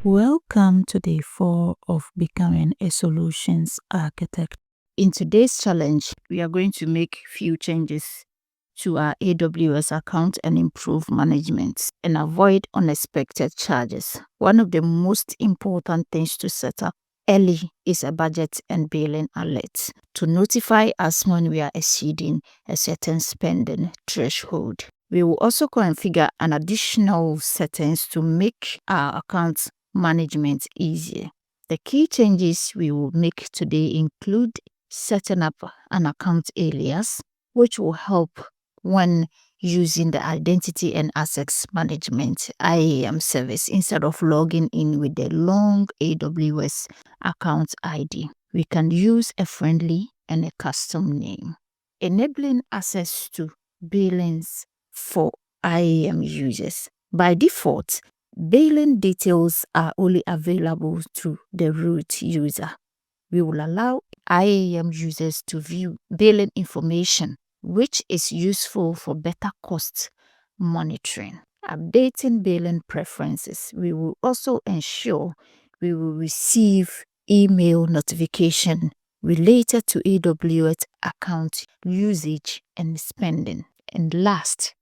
Welcome to day 4 of becoming a solutions architect. In today's challenge, we are going to make few changes to our AWS account and improve management and avoid unexpected charges. One of the most important things to set up early is a budget and billing alert to notify us when we are exceeding a certain spending threshold. We will also configure an additional settings to make our account management easier. The key changes we will make today include setting up an account alias, which will help when using the identity and access management IAM service instead of logging in with the long AWS account ID. We can use a friendly and a custom name, enabling access to billings for IAM users. By default, billing details are only available to the root user. We will allow IAM users to view billing information, which is useful for better cost monitoring. Updating billing preferences. We will also ensure we will receive email notification related to AWS account usage and spending. And last,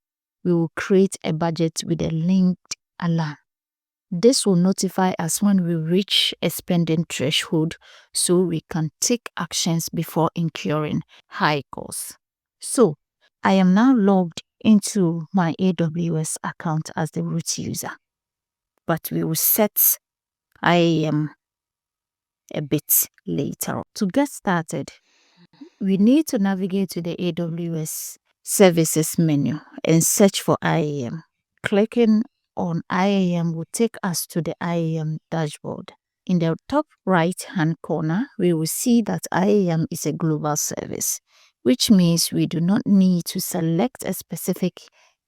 we will create a budget with a linked alarm. This will notify us when we reach a spending threshold so we can take actions before incurring high costs. So, I am now logged into my AWS account as the root user, but we will set IAM a bit later. To get started, we need to navigate to the AWS services menu and search for IAM. Clicking on IAM will take us to the IAM dashboard. In the top right hand corner, we will see that IAM is a global service, which means we do not need to select a specific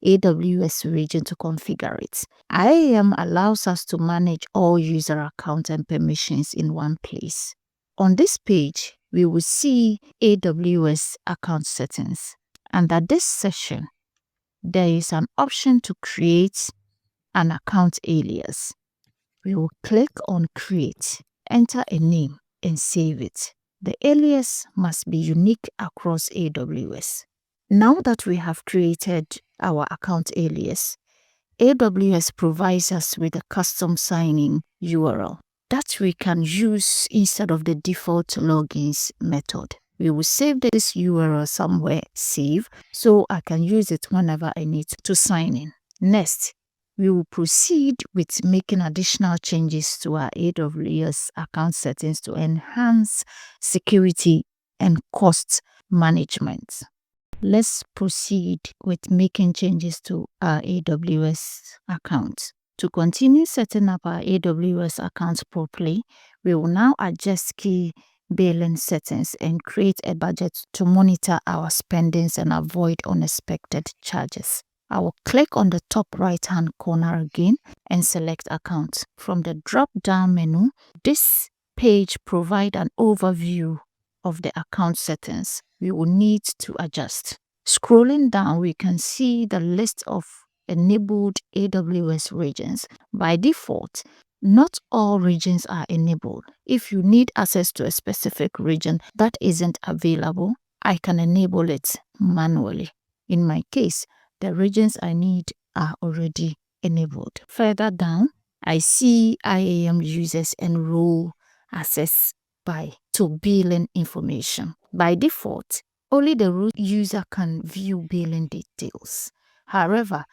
AWS region to configure it. IAM allows us to manage all user accounts and permissions in one place. On this page, we will see AWS account settings. Under this section, there is an option to create an account alias. We will click on create, enter a name and save it. The alias must be unique across AWS. Now that we have created our account alias, AWS provides us with a custom sign-in URL that we can use instead of the default logins method. We will save this URL somewhere safe so I can use it whenever I need to sign in. Next, we will proceed with making additional changes to our AWS account settings to enhance security and cost management. Let's proceed with making changes to our AWS account. To continue setting up our AWS account properly, we will now adjust key billing settings and create a budget to monitor our spendings and avoid unexpected charges. I will click on the top right hand corner again and select account. From the drop down menu, this page provides an overview of the account settings we will need to adjust. Scrolling down, we can see the list of enabled AWS regions. By default, not all regions are enabled. If you need access to a specific region that isn't available, I can enable it manually. In my case, the regions I need are already enabled. Further down, I see IAM users and role access to billing information. By default, only the root user can view billing details. However,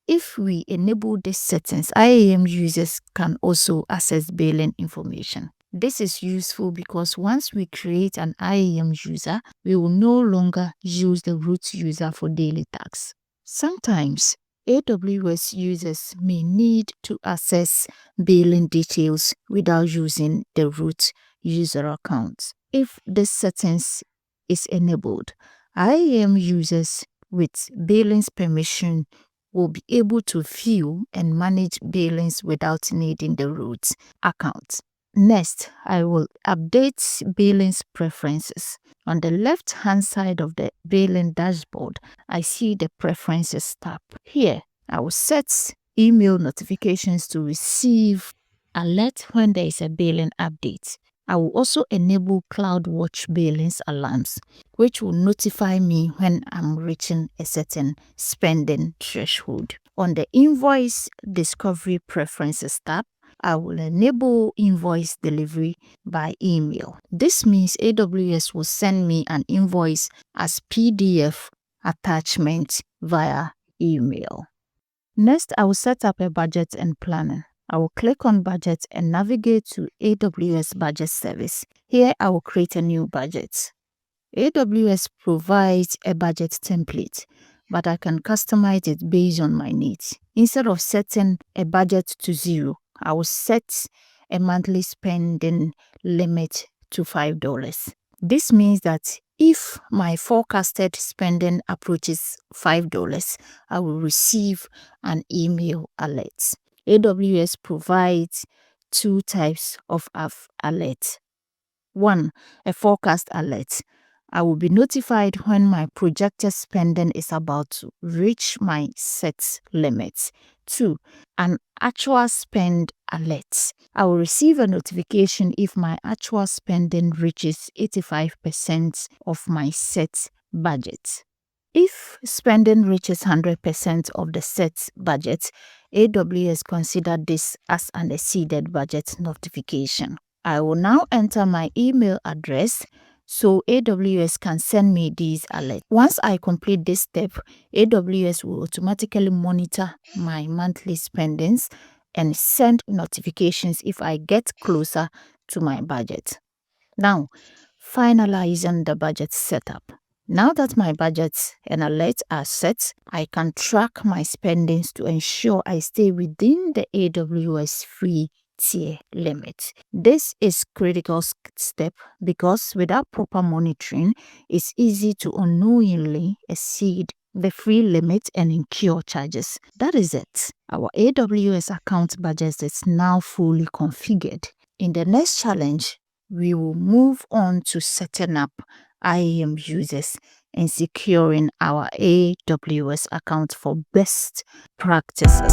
if we enable these settings, IAM users can also access billing information. This is useful because once we create an IAM user, we will no longer use the root user for daily tasks. Sometimes, AWS users may need to access billing details without using the root user account. If this settings is enabled, IAM users with billings permission will be able to view and manage billings without needing the root account. Next, I will update billings preferences. On the left-hand side of the billing dashboard, I see the Preferences tab. Here, I will set email notifications to receive alert when there is a billing update. I will also enable CloudWatch billings alarms, which will notify me when I'm reaching a certain spending threshold. On the Invoice Discovery Preferences tab, I will enable invoice delivery by email. This means AWS will send me an invoice as PDF attachment via email. Next, I will set up a budget and planning. I will click on budget and navigate to AWS Budget Service. Here, I will create a new budget. AWS provides a budget template, but I can customize it based on my needs. Instead of setting a budget to 0, I will set a monthly spending limit to $5. This means that if my forecasted spending approaches $5, I will receive an email alert. AWS provides 2 types of alert. 1. A forecast alert. I will be notified when my projected spending is about to reach my set limits. 2. An actual spend alert. I will receive a notification if my actual spending reaches 85% of my set budget. If spending reaches 100% of the set budget, AWS consider this as an exceeded budget notification. I will now enter my email address so AWS can send me these alerts. Once I complete this step, AWS will automatically monitor my monthly spendings and send notifications if I get closer to my budget. Now, finalizing the budget setup. Now that my budgets and alerts are set, I can track my spendings to ensure I stay within the AWS free tier limit. This is critical step because without proper monitoring, it's easy to unknowingly exceed the free limit and incur charges. That is it. Our AWS account budget is now fully configured. In the next challenge, we will move on to setting up IAM users and securing our AWS account for best practices.